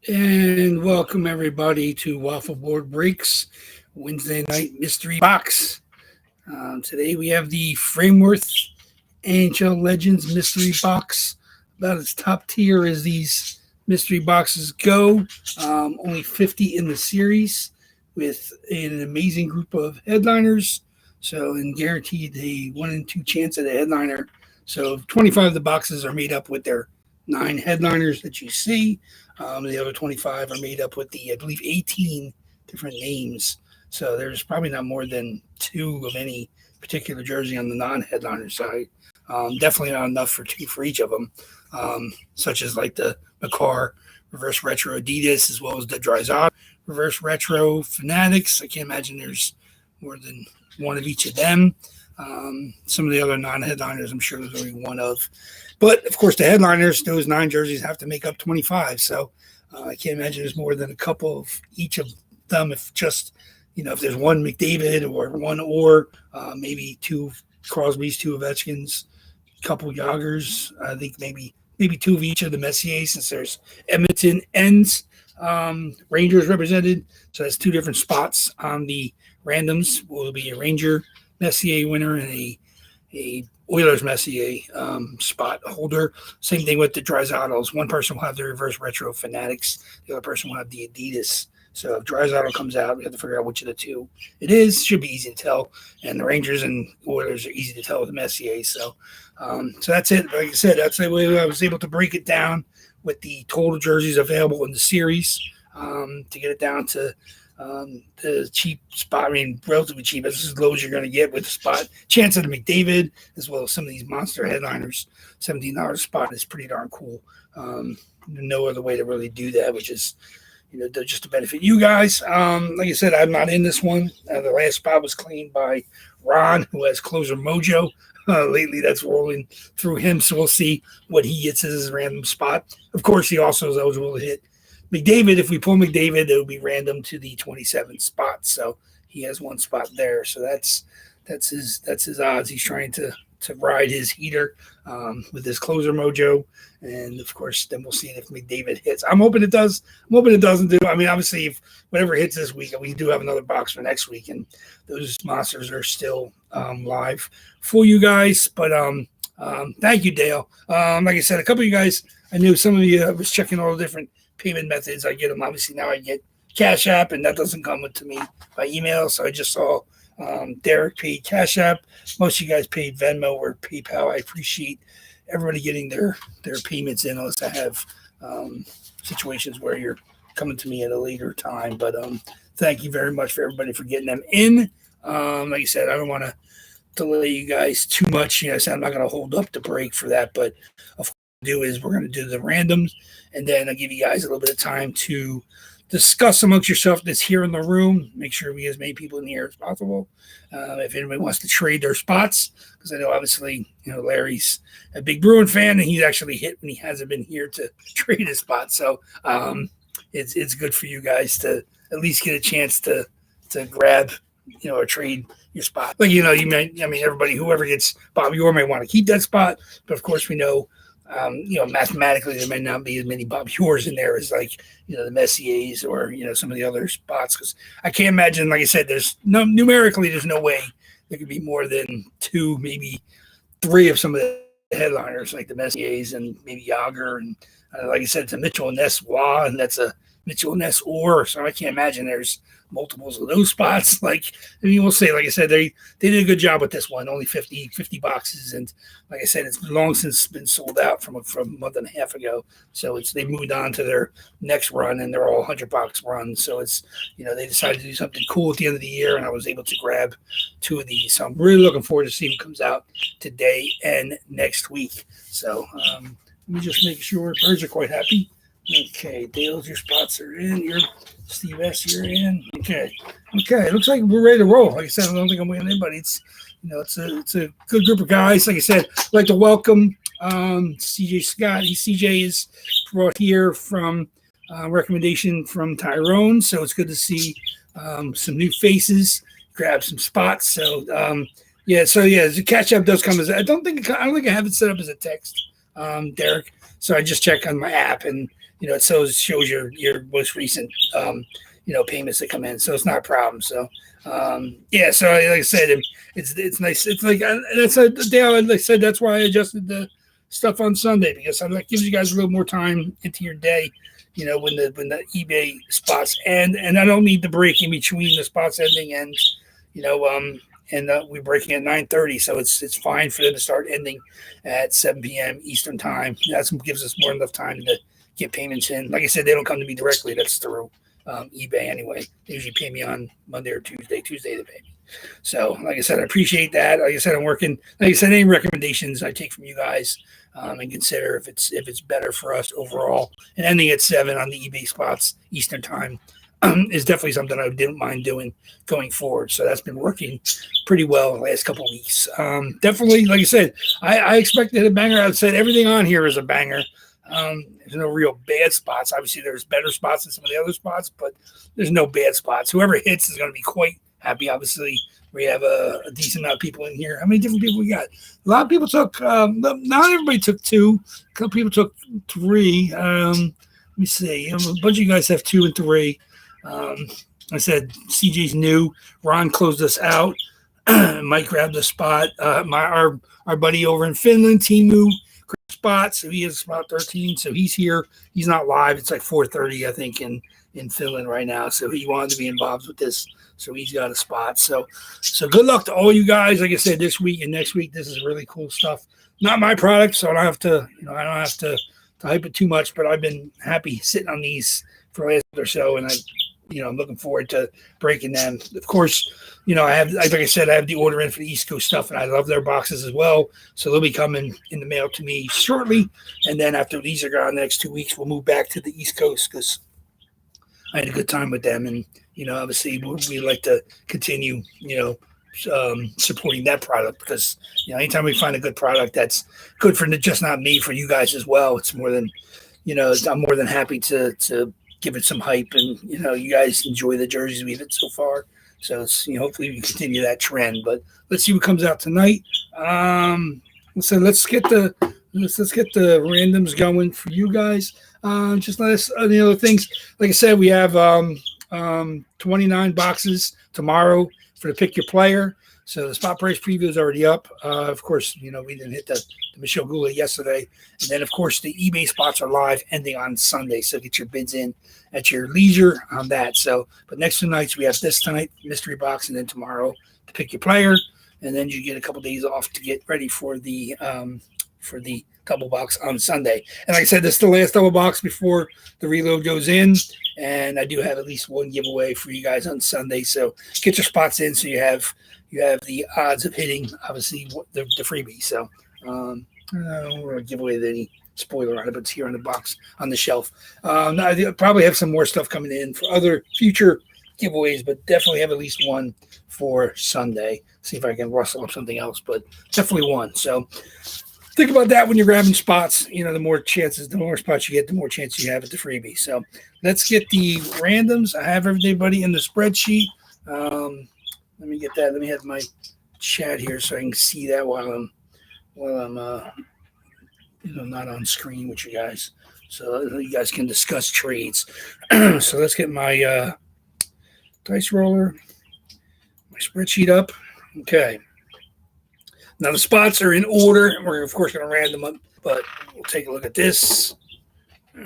And welcome everybody to Waffle Board Breaks Wednesday night mystery box. Today we have the Frameworth Nhl Legends mystery box. About as top tier as these mystery boxes go. Only 50 in the series with an amazing group of headliners. So, and guaranteed a 1 in 2 chance at a headliner. So, 25 of the boxes are made up with their 9 headliners that you see. The other 25 are made up with I believe, 18 different names. So there's probably not more than 2 of any particular jersey on the non-headliner side. Definitely not enough for 2 for each of them, such as like the McCarr Reverse Retro Adidas, as well as the Dryzot Reverse Retro Fanatics. I can't imagine there's more than 1 of each of them. Some of the other non-headliners, I'm sure there's only 1 of. But, of course, the headliners, those 9 jerseys have to make up 25. So I can't imagine there's more than a couple of each of them. If just, if there's 1 Mcdavid or 1 maybe 2 Crosby's, 2 Ovechkins, a couple Yagers. I think maybe 2 of each of the Messier, since there's Edmonton and Rangers represented. So that's 2 different spots on the randoms. Will be a Ranger Messier winner and a Oilers Messier spot holder. Same thing with the Dryzottles. One person will have the Reverse Retro Fanatics. The other person will have the Adidas. So if Dryzottle comes out, we have to figure out which of the 2 it is. Should be easy to tell. And the Rangers and Oilers are easy to tell with the Messier. So that's it. Like I said, that's the way I was able to break it down with the total jerseys available in the series to get it down to the cheap spot. I mean, relatively cheap. That's as low as you're going to get with the spot. Chance of the Mcdavid, as well as some of these monster headliners. $17 a spot is pretty darn cool. No other way to really do that, which is, just to benefit you guys. Like I said, I'm not in this one. The last spot was claimed by Ron, who has Closer Mojo. Lately, that's rolling through him, so we'll see what he gets as his random spot. Of course, he also is eligible to hit McDavid. If we pull McDavid, it will be random to the 27th spot. So he has 1 spot there. So that's his odds. He's trying to ride his heater with his Closer Mojo. And of course, then we'll see if McDavid hits. I'm hoping it does. I'm hoping it doesn't do. I mean, obviously, if whatever hits this week, we do have another box for next week, and those monsters are still live for you guys. But thank you, Dale. Like I said, a couple of you guys, I knew some of you. I was checking all the different payment methods. I get them. Obviously, now I get Cash App, and that doesn't come to me by email. So I just saw Derek paid Cash App. Most of you guys paid Venmo or PayPal. I appreciate everybody getting their payments in, unless I have situations where you're coming to me at a later time. But thank you very much for everybody for getting them in. Like I said, I don't want to delay you guys too much. So I'm not going to hold up the break for that. But of course, what we'll do is we're going to do the randoms, and then I'll give you guys a little bit of time to discuss amongst yourself that's here in the room. Make sure we have as many people in here as possible. If anybody wants to trade their spots, because I know obviously, Larry's a big Bruin fan, and he's actually hit when he hasn't been here to trade his spot. So it's good for you guys to at least get a chance to grab, or trade your spot. Like, everybody, whoever gets Bobby Orr may want to keep that spot, but of course we know, mathematically, there may not be as many Bob Ewers in there as the Messiers or, some of the other spots. Because I can't imagine, like I said, numerically, there's no way there could be more than 2, maybe 3 of some of the headliners, like the Messiers and maybe Yager. And like I said, it's a Mitchell and Ness Wah, and that's a Mitchell and Ness Orr. So I can't imagine there's multiples of those spots. We'll say, like I said, they did a good job with this one. Only 50 boxes, and like I said, it's long since been sold out from a month and a half ago. So they moved on to their next run, and they're all 100-box runs. So it's they decided to do something cool at the end of the year, and I was able to grab 2 of these. So I'm really looking forward to seeing what comes out today and next week. So let me just make sure birds are quite happy. Okay, Dale's, your spots are in. Your Steve S, you're in. Okay. It looks like we're ready to roll. Like I said, I don't think I'm winning anybody. It's it's a good group of guys. Like I said, I'd like to welcome CJ Scott. CJ is brought here from recommendation from Tyrone, so it's good to see some new faces. Grab some spots. So the catch up does come as I don't think I have it set up as a text, Derek. So I just check on my app, and it shows your most recent payments that come in, so it's not a problem. So yeah, so like I said, it's nice. It's like that's a Dale. Like I said, that's why I adjusted the stuff on Sunday, because that gives you guys a little more time into your day. When the eBay spots end, and I don't need the break in between the spots ending and we're breaking at 9:30, so it's fine for them to start ending at 7 p.m. Eastern time. That gives us more enough time to get payments in. Like I said, they don't come to me directly. That's through eBay anyway. They usually pay me on Monday or Tuesday. Tuesday they pay me. So, like I said, I appreciate that. Like I said, I'm working. Like I said, any recommendations I take from you guys and consider if it's better for us overall. And ending at 7 on the eBay spots Eastern time is definitely something I didn't mind doing going forward. So that's been working pretty well the last couple of weeks. Definitely, like I said, I expected a banger. I said everything on here is a banger. There's no real bad spots. Obviously, there's better spots than some of the other spots, but there's no bad spots. Whoever hits is going to be quite happy. Obviously, we have a decent amount of people in here. How many different people we got? A lot of people took, not everybody took 2. A couple people took 3. Let me see. A bunch of you guys have 2 and 3. I said CJ's new. Ron closed us out. Mike grabbed the spot. Our buddy over in Finland, Timu, spot. So he has spot 13. So he's here. He's not live. It's like 4:30, I think, in Finland right now. So he wanted to be involved with this. So he's got a spot. So good luck to all you guys. Like I said, this week and next week, this is really cool stuff. Not my product, so I don't have to hype it too much. But I've been happy sitting on these for the last or so, and I'm looking forward to breaking them. Of course, I have, like I said, I have the order in for the East Coast stuff, and I love their boxes as well. So they'll be coming in the mail to me shortly. And then after these are gone, the next 2 weeks, we'll move back to the East Coast because I had a good time with them. And, obviously we like to continue, supporting that product because, anytime we find a good product that's good for just not me, for you guys as well, it's more than, I'm more than happy to give it some hype, and you guys enjoy the jerseys we've had so far. So it's hopefully we continue that trend. But let's see what comes out tonight. So let's get the randoms going for you guys. Just let us the other things. Like I said, we have 29 boxes tomorrow for the pick your player. So the spot price preview is already up. Of course, we didn't hit the Michelle Goulet yesterday. And then, of course, the eBay spots are live ending on Sunday. So get your bids in at your leisure on that. So, but next 2 nights, we have this tonight, mystery box, and then tomorrow to pick your player. And then you get a couple days off to get ready for the double box on Sunday. And like I said, this is the last double box before the reload goes in. And I do have at least one giveaway for you guys on Sunday. So get your spots in so you have the odds of hitting, obviously, the freebie. So I don't want to give away any spoiler on it, but it's here on the box on the shelf. I probably have some more stuff coming in for other future giveaways, but definitely have at least one for Sunday. See if I can rustle up something else, but definitely one. So think about that when you're grabbing spots. The more spots you get, the more chance you have at the freebie. So let's get the randoms. I have everybody in the spreadsheet. Let me get that. Let me have my chat here so I can see that while I'm not on screen with you guys. So you guys can discuss trades. So let's get my dice roller, my spreadsheet up. Okay. Now the spots are in order. We're of course going to random them, but we'll take a look at this.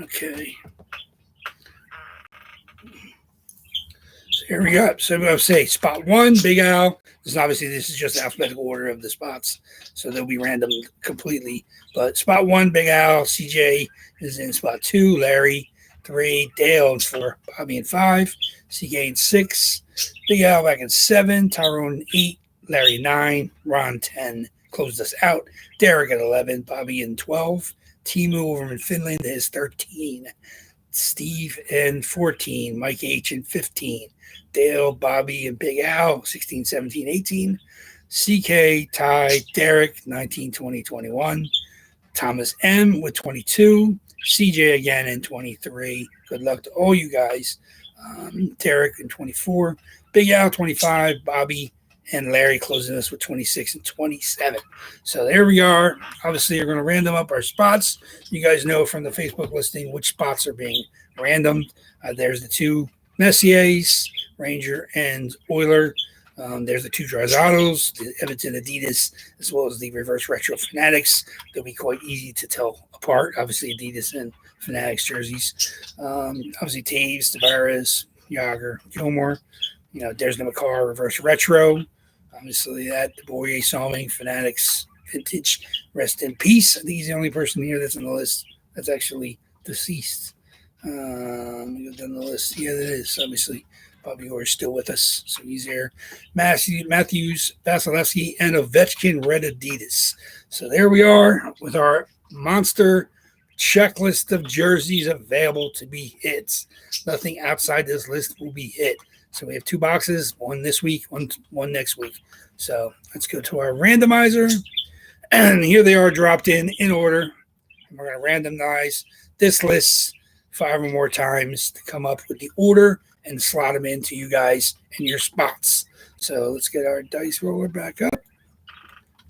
Okay. So here we go. So I'll say spot 1, Big Al. This is just the alphabetical order of the spots, so they'll be random completely. But spot 1, Big Al. CJ is in spot 2. Larry 3. Dale in 4. Bobby in 5. CK in 6. Big Al back in 7. Tyrone 8. Larry 9. Ron 10. Closed us out. Derek at 11. Bobby in 12. Timu over in Finland is 13. Steve in 14. Mike H in 15. Dale, Bobby, and Big Al, 16, 17, 18. CK, Ty, Derek, 19, 20, 21. Thomas M with 22. CJ again in 23. Good luck to all you guys. Derek in 24. Big Al, 25. Bobby and Larry closing us with 26 and 27. So there we are. Obviously, we're going to random up our spots. You guys know from the Facebook listing which spots are being randomed. There's the two Messiers, Ranger and Oiler. There's the two Draisaitls, the Edmonton Adidas, as well as the Reverse Retro Fanatics. They'll be quite easy to tell apart. Obviously, Adidas and Fanatics jerseys. Obviously, Taves, Tavares, Yager, Gilmore. There's the McCarr Reverse Retro. Obviously, that the Boyer Salming Fanatics Vintage. Rest in peace. I think he's the only person here that's on the list that's actually deceased. Let me go down the list. Yeah, that is. Obviously, Bobby Orr is still with us, so he's there. Matthews, Vasilevsky, and Ovechkin Red Adidas. So there we are with our monster checklist of jerseys available to be hit. Nothing outside this list will be hit. So we have two boxes, one this week, one next week. So let's go to our randomizer. And here they are dropped in order. And we're going to randomize this list 5 or more times to come up with the order and slot them into you guys in your spots. So let's get our dice roller back up.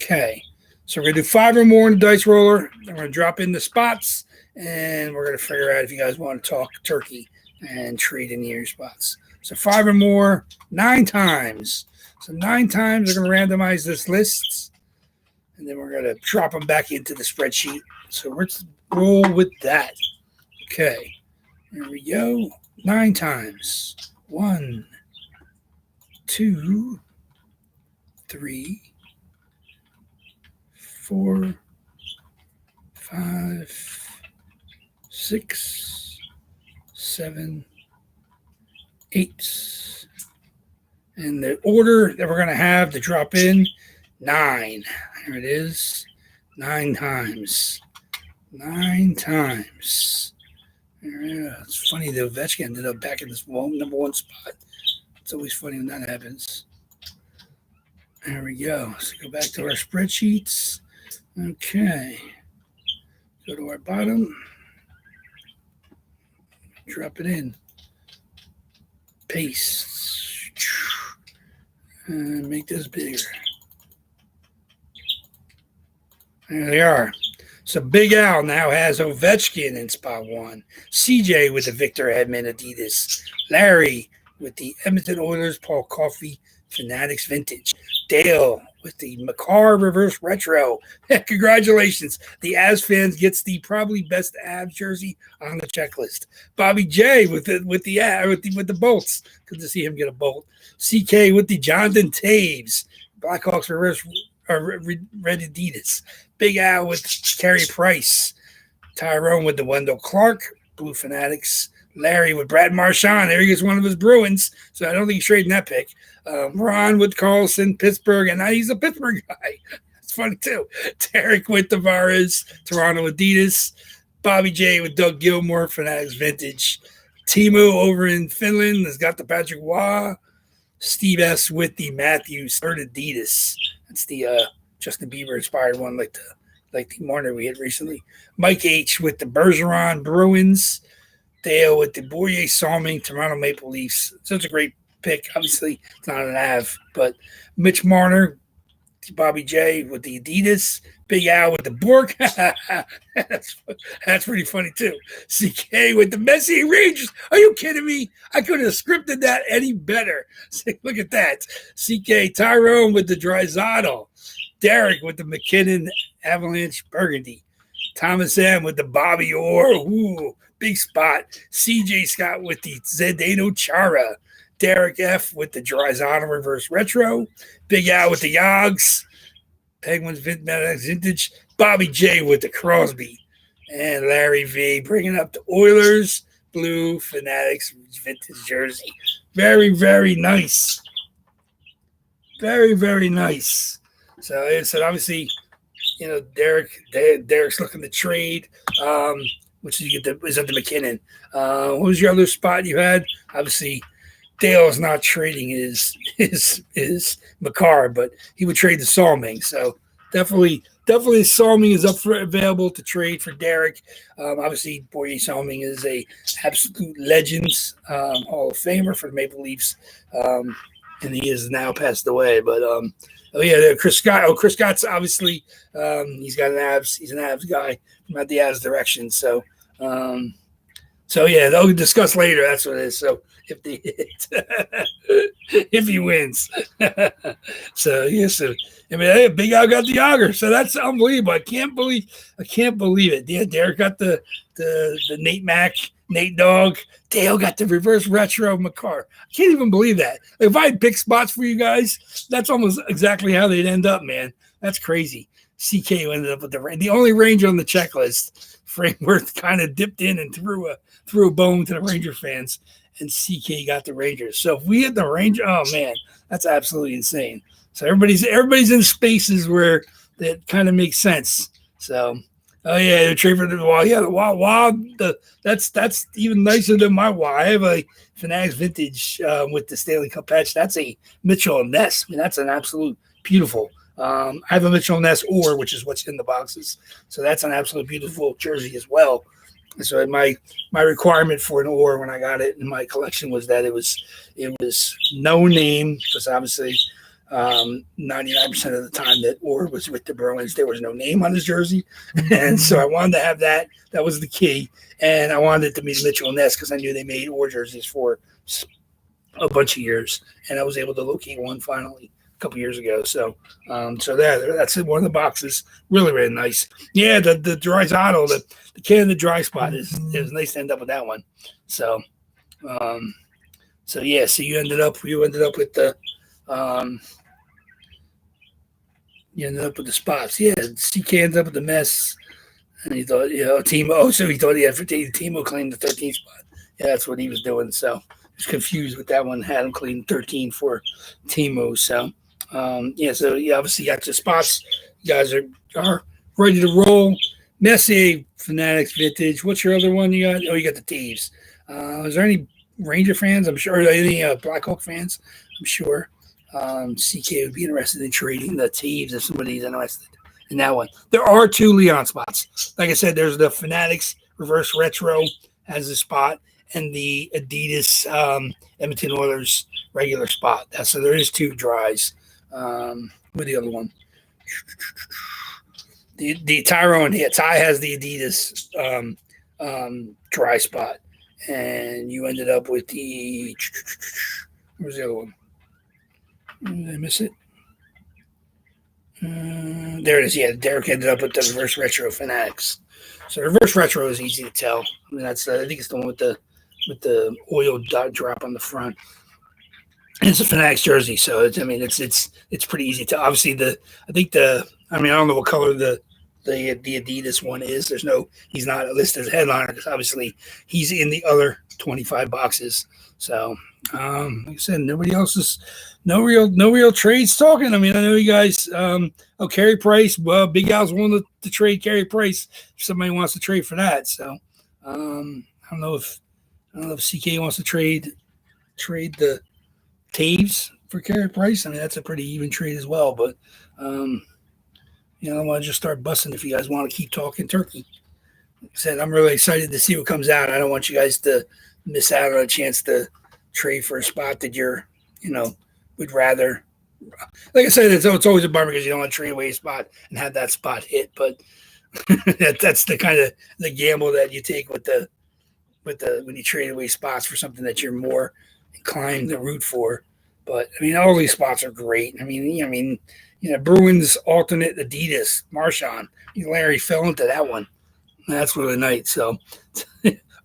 Okay. So we're going to do 5 or more in the dice roller. I'm going to drop in the spots, and we're going to figure out if you guys want to talk turkey and trade in your spots. So 5 or more, 9 times. So 9 times we're going to randomize this list, and then we're going to drop them back into the spreadsheet. So let's roll with that. Okay. Here we go. 9 times. 1, 2, 3, 4, 5, 6, 7, 8. And the order that we're going to have to drop in, 9. Here it is. 9 times. 9 times. Yeah, it's funny that Ovechkin ended up back in this number 1 spot. It's always funny when that happens. There we go. So go back to our spreadsheets. Okay. Go to our bottom. Drop it in. Paste. And make this bigger. There they are. So Big Al now has Ovechkin in spot 1. CJ with the Victor Hedman Adidas. Larry with the Edmonton Oilers Paul Coffey Fanatics Vintage. Dale with the McCarr Reverse Retro. Congratulations. The Avs fans gets the probably best Avs jersey on the checklist. Bobby J with the bolts. Good to see him get a bolt. CK with the Jonathan Taves. Blackhawks Reverse Red Adidas. Big Al with Carey Price. Tyrone with the Wendell Clark. Blue Fanatics. Larry with Brad Marchand. There he gets one of his Bruins. So I don't think he's trading that pick. Ron with Carlson, Pittsburgh. And now he's a Pittsburgh guy. That's funny too. Derek with Tavares. Toronto Adidas. Bobby J with Doug Gilmore. Fanatics Vintage. Timu over in Finland has got the Patrick Waugh. Steve S with the Matthews third Adidas. That's the Justin Bieber inspired one, like the Marner we had recently. Mike H with the Bergeron Bruins. Dale with the Boyer Salming Toronto Maple Leafs. Such a great pick. Obviously, it's not an Av, but Mitch Marner, Bobby J with the Adidas. Big Al with the Bork. That's pretty funny, too. CK with the Messy Rangers. Are you kidding me? I could have scripted that any better. Look at that. CK Tyrone with the Draisaitl. Derek with the McKinnon Avalanche Burgundy. Thomas M with the Bobby Orr. Ooh, big spot. CJ Scott with the Zdeno Chara. Derek F with the Draisaitl Reverse Retro. Big Al with the Yogs. Penguins Vintage. Bobby J with the Crosby. And Larry V bringing up the Oilers Blue Fanatics Vintage jersey. Very, very nice. Very, very nice. So it's obviously, Derek's looking to trade, which is at the McKinnon. What was your other spot you had? Obviously, Dale is not trading his McCarr, but he would trade the Salming. So definitely Salming is available to trade for Derek. Obviously, Boyer Salming is a absolute legends Hall of Famer for the Maple Leafs. and he is now passed away. But oh yeah, Chris Scott. Oh, Chris Scott's obviously he's got an abs. He's an abs guy from out the abs direction. So so yeah, they'll discuss later. That's what it is. So if they hit, if he wins, so yeah, so I mean, hey, Big Al got the auger, so that's unbelievable. I can't believe it. Yeah, Derek got the Nate Mac, Nate Dogg. Dale got the reverse retro McCarr. I can't even believe that. If I had picked spots for you guys, that's almost exactly how they'd end up, man. That's crazy. CK ended up with the only Ranger on the checklist. Frameworth kind of dipped in and threw a bone to the Ranger fans, and CK got the Rangers. So if we had the Ranger, oh man, that's absolutely insane. So everybody's in spaces where that kind of makes sense. So oh yeah, the trade for the wall. Yeah, the wall. That's even nicer than my wall. I have a Fanatics vintage with the Stanley Cup patch. That's a Mitchell Ness. I mean, that's an absolute beautiful. I have a Mitchell Ness ore, which is what's in the boxes. So that's an absolute beautiful jersey as well. So my requirement for an ore when I got it in my collection was that it was no name, because obviously 99% of the time that ore was with the Bruins, there was no name on his jersey. And so I wanted to have that. That was the key. And I wanted it to be Mitchell Ness because I knew they made ore jerseys for a bunch of years. And I was able to locate one finally a couple years ago. So that's in one of the boxes. Really, really nice. Yeah, the dry bottle, the can of the dry spot is nice to end up with that one. So yeah, so you ended up with the you ended up with the spots. Yeah, CK ended up with the mess. And he thought, Timo. So he thought he had Timo claimed the 13th spot. Yeah, that's what he was doing. So he was confused with that one. Had him claim 13 for Timo. So so you obviously got your spots. You guys are ready to roll. Messier Fanatics vintage. What's your other one you got? Oh, you got the Thieves. Is there any Ranger fans? I'm sure. Any Blackhawk fans? I'm sure. CK would be interested in trading the Thieves if somebody's interested in that one. There are 2 Leon spots. Like I said, there's the Fanatics Reverse Retro has a spot, and the Adidas Edmonton Oilers regular spot. So there is 2 dries. With the other one, the Tyrone here. Ty has the Adidas dry spot, and you ended up with the. Where's the other one? Did I miss it? There it is. Yeah, Derek ended up with the Reverse Retro Fanatics. So reverse retro is easy to tell. I mean, that's I think it's the one with the oil dot drop on the front. And it's a Fanatics jersey, so it's pretty easy to. Obviously, I don't know what color the Adidas one is. He's not listed as a headliner because obviously he's in the other 25 boxes. So like I said, no real trades talking. I mean, I know you guys. Carey Price. Well, Big Al's willing to trade Carey Price if somebody wants to trade for that. So I don't know if CK wants to trade the Taves for Carey Price. I mean, that's a pretty even trade as well. But I want to just start busting if you guys want to keep talking turkey. Like I said, I'm really excited to see what comes out. I don't want you guys to miss out on a chance to trade for a spot that you're, would rather. Like I said, it's always a bummer because you don't want to trade away a spot and have that spot hit. But that's the kind of the gamble that you take with the when you trade away spots for something that you're more inclined to root for. But I mean, all these spots are great. I mean, Bruins alternate Adidas, Marchand. Larry fell into that one. That's really nice. So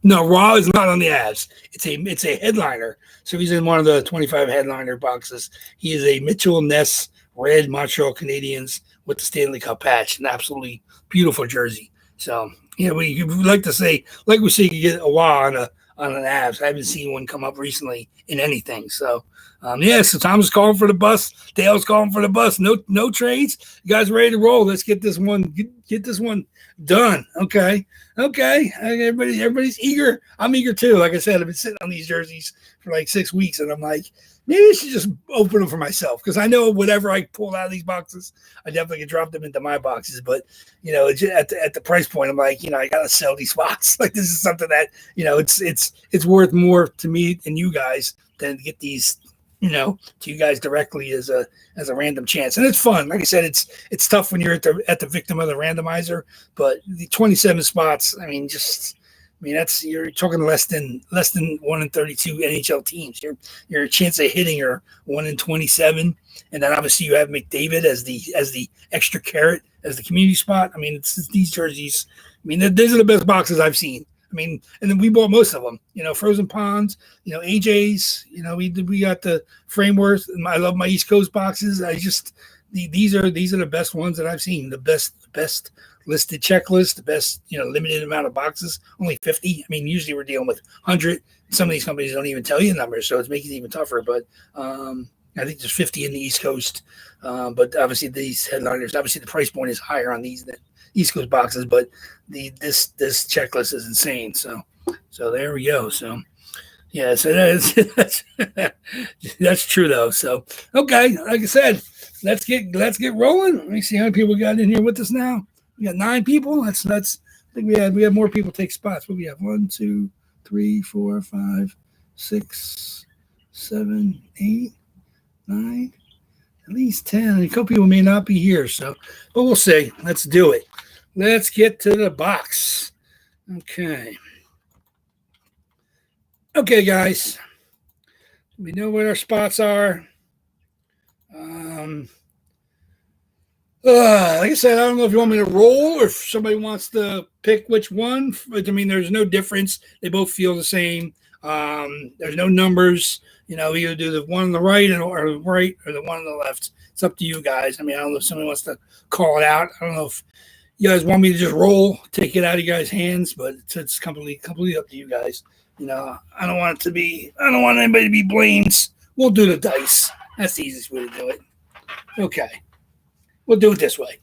no, Raw is not on the Avs. It's a headliner. So he's in one of the 25 headliner boxes. He is a Mitchell Ness red Montreal Canadiens with the Stanley Cup patch, an absolutely beautiful jersey. So we like to say, like we say, you get a Raw on an Avs. I haven't seen one come up recently in anything. So so Tom's calling for the bus. Dale's calling for the bus. No trades. You guys ready to roll? Let's get this one. Get this one done. Okay. Everybody's eager. I'm eager too. Like I said, I've been sitting on these jerseys for like 6 weeks, and I'm like, maybe I should just open them for myself because I know whatever I pull out of these boxes, I definitely can drop them into my boxes. But at the price point, I'm like, I gotta sell these spots. Like this is something that it's worth more to me and you guys than to get these to you guys directly as a random chance. And it's fun. Like I said, it's tough when you're at the victim of the randomizer, but the 27 spots, that's, you're talking less than 1 in 32 NHL teams. Your chance of hitting are 1 in 27, and then obviously you have McDavid as the extra carrot as the community spot. It's these jerseys. These are the best boxes I've seen. And then we bought most of them. Frozen Ponds. AJ's. We got the Frameworth. And I love my East Coast boxes. These are the best ones that I've seen. The best listed checklist, the best, limited amount of boxes, only 50. Usually we're dealing with 100. Some of these companies don't even tell you the numbers, so it's making it even tougher. But I think there's 50 in the East Coast. But obviously these headliners, the price point is higher on these than East Coast boxes, but this checklist is insane. So there we go. So yeah, so that's true though. So okay, like I said, let's get rolling. Let me see how many people we got in here with us now. We got 9 people. I think we have more people take spots. What we have? 1, 2, 3, 4, 5, 6, 7, 8, 9, at least 10. A couple people may not be here, but we'll see. Let's do it. Let's get to the box. Okay. Okay, guys. We know what our spots are. Like I said, I don't know if you want me to roll or if somebody wants to pick which one. There's no difference. They both feel the same. There's no numbers. Either do the one on the right or the one on the left. It's up to you guys. I don't know if somebody wants to call it out. I don't know if you guys want me to just roll, take it out of you guys' hands, but it's completely up to you guys. I don't want anybody to be blamed. We'll do the dice. That's the easiest way to do it. Okay. We'll do it this way.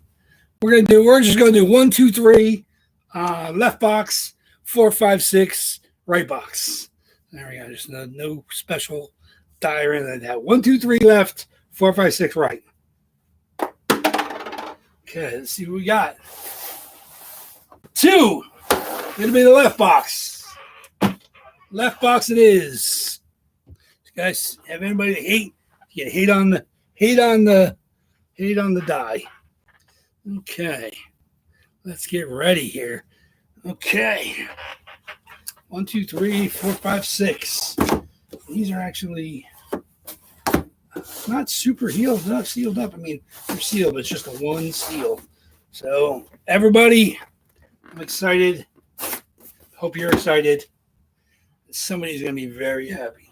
We're just gonna do 1, 2, 3, left box, 4, 5, 6, right box. There we go. There's no special die or anything like that. 1, 2, 3 left, 4, 5, 6 right. Okay, let's see what we got. 2. It'll be the left box. Left box it is. You guys have anybody to hate? You can hate on the die. Okay. Let's get ready here. Okay. 1, 2, 3, 4, 5, 6. These are actually not super sealed up. They're sealed, but it's just a one seal. So everybody, I'm excited. Hope you're excited. Somebody's going to be very happy.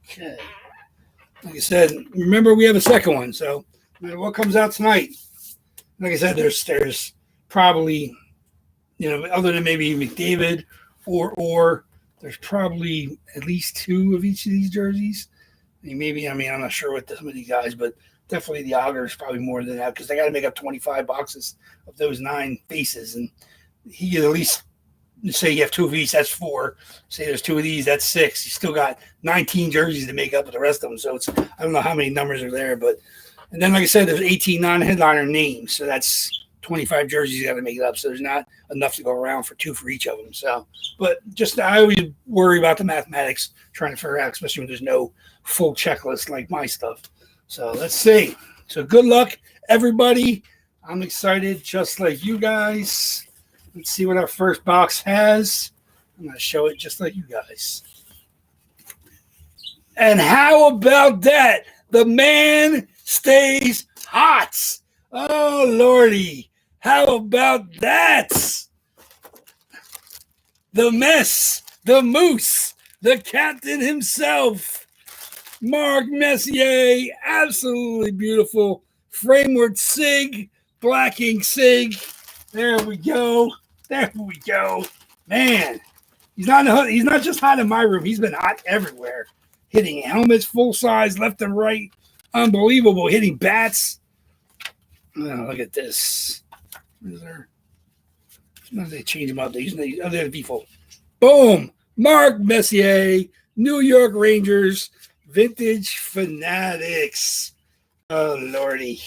Okay. Like I said, remember we have a second one. So no matter what comes out tonight, like I said, there's probably, other than maybe McDavid or there's probably at least 2 of each of these jerseys. I'm not sure what some of these guys, but definitely the Auger is probably more than that because they got to make up 25 boxes of those 9 faces. And he could at least say you have 2 of each, that's 4. Say there's 2 of these, that's 6. You still got 19 jerseys to make up with the rest of them. So I don't know how many numbers are there, and then like I said, there's 18 non-headliner names. So that's 25 jerseys you got to make it up. So there's not enough to go around for 2 for each of them. So, but I always worry about the mathematics trying to figure out, especially when there's no full checklist like my stuff. So let's see. So good luck, everybody. I'm excited just like you guys. Let's see what our first box has. I'm going to show it just like you guys. And how about that? The man stays hot. Oh, Lordy. How about that? The mess, the moose, the captain himself, Mark Messier. Absolutely beautiful. Frameworth Sig, Black Ink Sig. There we go. There we go. Man, he's not just hot in my room. He's been hot everywhere. Hitting helmets full size, left and right. Unbelievable. Hitting bats. Oh, look at this. Sometimes they change them up. They use the other default. Boom. Mark Messier, New York Rangers, Vintage Fanatics. Oh, Lordy.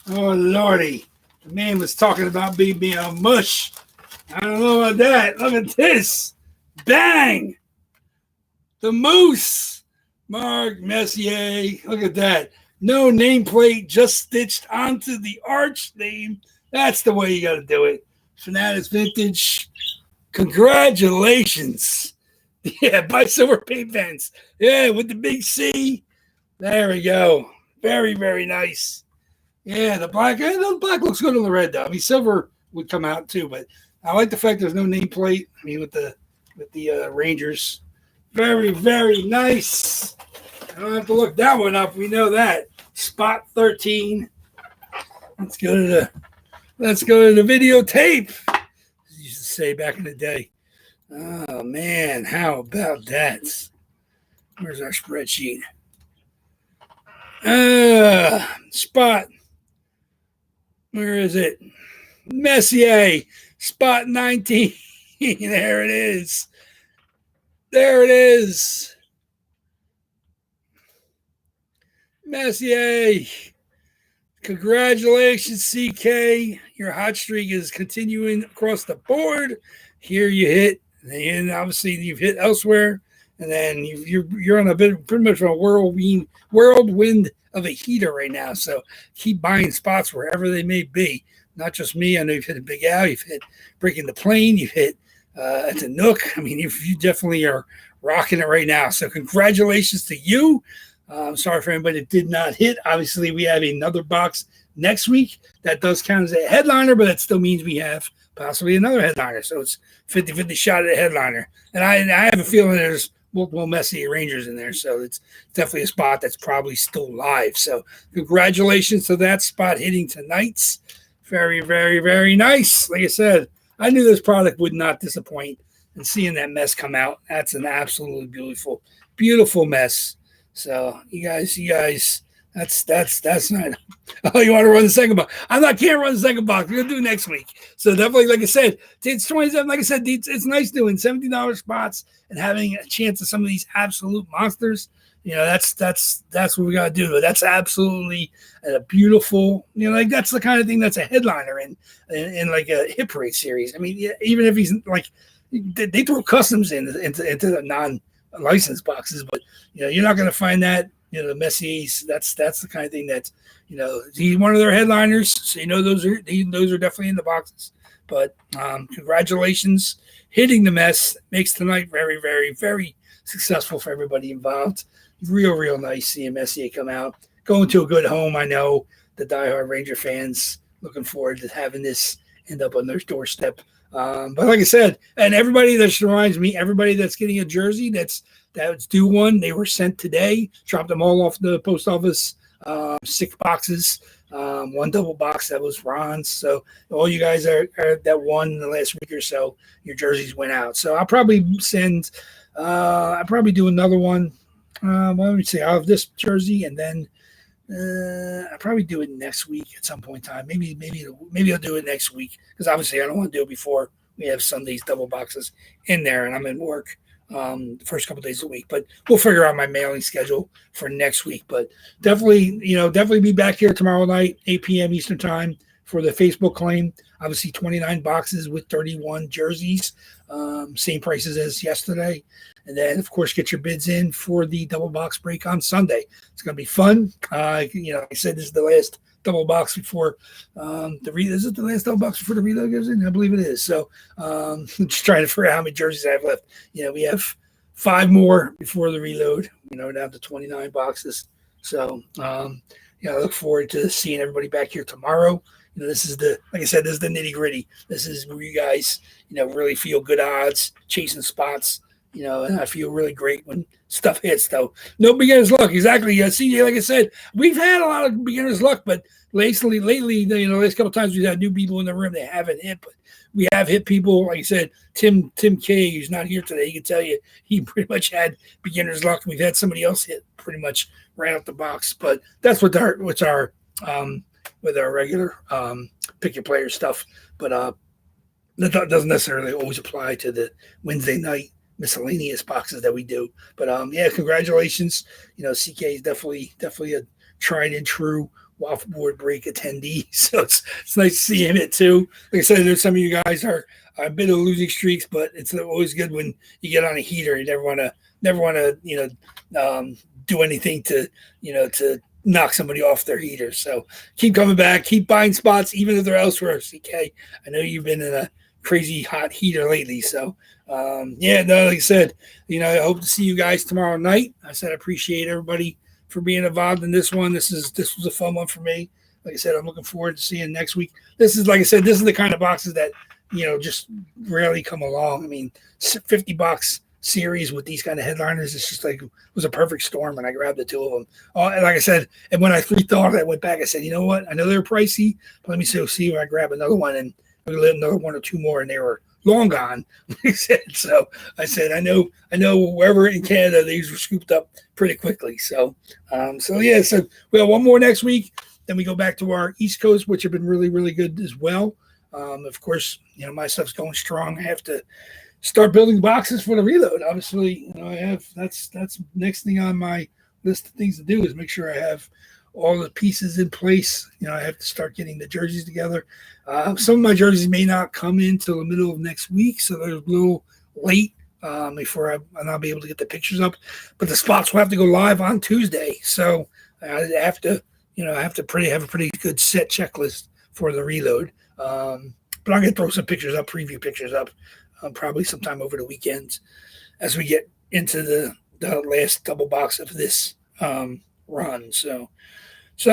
Oh, Lordy. The man was talking about being a mush. I don't know about that. Look at this. Bang. The moose. Mark Messier. Look at that. No nameplate, just stitched onto the arch name. That's the way you got to do it. Fanatics Vintage. Congratulations. Yeah, buy silver paint pens. Yeah, with the big C. There we go. Very, very nice. Yeah, the black looks good on the red though. I mean, silver would come out too, but I like the fact there's no nameplate. I mean, with the Rangers, very, very nice. I don't have to look that one up. We know that. Spot 13. Let's go to the videotape. As you used to say back in the day. Oh man, how about that? Where's our spreadsheet? Spot. Where is it? Messier, spot 19. There it is. There it is. Messier. Congratulations, CK. Your hot streak is continuing across the board. Here you hit, and obviously you've hit elsewhere, and then you're on a bit pretty much a whirlwind of a heater right now. So keep buying spots wherever they may be. Not just me. I know you've hit a Big Al, you've hit Breaking the Plane, you've hit at the Nook. I mean, you definitely are rocking it right now. So congratulations to you. Sorry for anybody that did not hit. Obviously, we have another box next week. That does count as a headliner, but that still means we have possibly another headliner. So it's 50-50 shot at a headliner. And I have a feeling there's multiple Messier Rangers in there. So it's definitely a spot that's probably still live. So congratulations to that spot hitting tonight's. Very, very, very nice. Like I said, I knew this product would not disappoint. And seeing that mess come out, that's an absolutely beautiful, beautiful mess. So you guys, that's not. Oh, you want to run the second box? Can't run the second box. We're gonna do it next week. So definitely, like I said, it's 27. Like I said, it's nice doing $70 spots and having a chance of some of these absolute monsters. You know, that's what we gotta do. That's absolutely a beautiful. You know, like that's the kind of thing that's a headliner in like a hit parade series. I mean, even if he's like, they throw customs into the non-licensed boxes, but you know, you're not going to find that. You know, the Messiers. That's the kind of thing that, you know, he's one of their headliners. So you know, those are definitely in the boxes. But congratulations, hitting the mess makes tonight very, very, very successful for everybody involved. Real nice seeing Messier come out, going to a good home. I know the diehard Ranger fans looking forward to having this end up on their doorstep. But like I said, and everybody that reminds me, everybody that's getting a jersey that's due one, they were sent today. Dropped them all off the post office. 6 boxes, 1 double box that was Ron's. So all you guys are that won in the last week or so, your jerseys went out. So I'll probably send. I'll probably do another one. Let me see. I'll have this jersey, and then I'll probably do it next week at some point in time. Maybe I'll do it next week because obviously I don't want to do it before we have Sunday's double boxes in there, and I'm in work the first couple of days of the week. But we'll figure out my mailing schedule for next week. But definitely be back here tomorrow night, 8 p.m. Eastern time for the Facebook claim. Obviously, 29 boxes with 31 jerseys, same prices as yesterday. And then, of course, get your bids in for the double box break on Sunday. It's going to be fun. You know, like I said, this is the last double box before the reload. Is it the last double box before the reload goes in? I believe it is. So just trying to figure out how many jerseys I have left. You know, we have 5 more before the reload, you know, down to 29 boxes. So, I look forward to seeing everybody back here tomorrow. You know, this is like I said, this is the nitty gritty. This is where you guys, you know, really feel good odds, chasing spots. You know, and I feel really great when stuff hits, though. No beginner's luck. Exactly. CJ, like I said, we've had a lot of beginner's luck, but lately, you know, last couple of times we've had new people in the room. They haven't hit, but we have hit people. Like I said, Tim K, who's not here today, he can tell you he pretty much had beginner's luck. We've had somebody else hit pretty much right out the box, but that's with our regular pick your player stuff. But that doesn't necessarily always apply to the Wednesday night miscellaneous boxes that we do. But congratulations. You know, CK is definitely a tried and true Waffle Board Break attendee. So it's nice to see him it too. Like I said, there's some of you guys are a bit of losing streaks, but it's always good when you get on a heater. You never want to do anything to knock somebody off their heater. So keep coming back, keep buying spots, even if they're elsewhere. CK, I know you've been in a crazy hot heater lately. So like I said, I hope to see you guys tomorrow night. I said I appreciate everybody for being involved in this one. This was a fun one for me. Like I said, I'm looking forward to seeing next week. This is, like I said, this is the kind of boxes that just rarely come along. I mean, $50 series with these kind of headliners, it's just like, it was a perfect storm, and I grabbed the two of them. And like I said, and when I thought I went back, I said, you know what? I know they're pricey, but let me see if I grab another one, and we let another one or two more, and they were long gone. So I said, I know wherever in Canada, these were scooped up pretty quickly. So we have one more next week. Then we go back to our East Coast, which have been really, really good as well. Of course, my stuff's going strong. I have to start building boxes for the reload. Obviously, I have that's next thing on my list of things to do is make sure I have all the pieces in place. I have to start getting the jerseys together. Some of my jerseys may not come in till the middle of next week, so they're a little late before I'll be able to get the pictures up. But the spots will have to go live on Tuesday, so I have to have a pretty good set checklist for the reload. But I'm gonna throw some pictures up, preview pictures up, probably sometime over the weekends as we get into the last double box of this run. So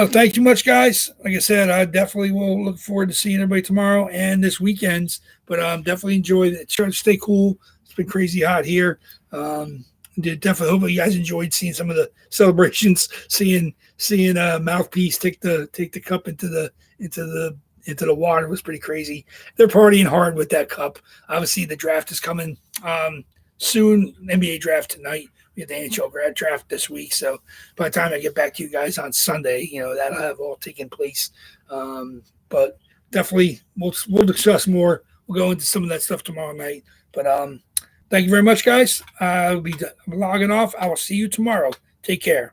thank you much, guys. Like I said, I definitely will look forward to seeing everybody tomorrow and this weekend's. But definitely enjoy it. Try to stay cool. It's been crazy hot here. Definitely hope you guys enjoyed seeing some of the celebrations, seeing Mouthpiece take the cup into the water was pretty crazy. They're partying hard with that cup. Obviously, the draft is coming soon. NBA draft tonight. We have the NHL grad draft this week. So by the time I get back to you guys on Sunday, that'll have all taken place. But definitely we'll discuss more. We'll go into some of that stuff tomorrow night. But thank you very much, guys. I'll be logging off. I will see you tomorrow. Take care.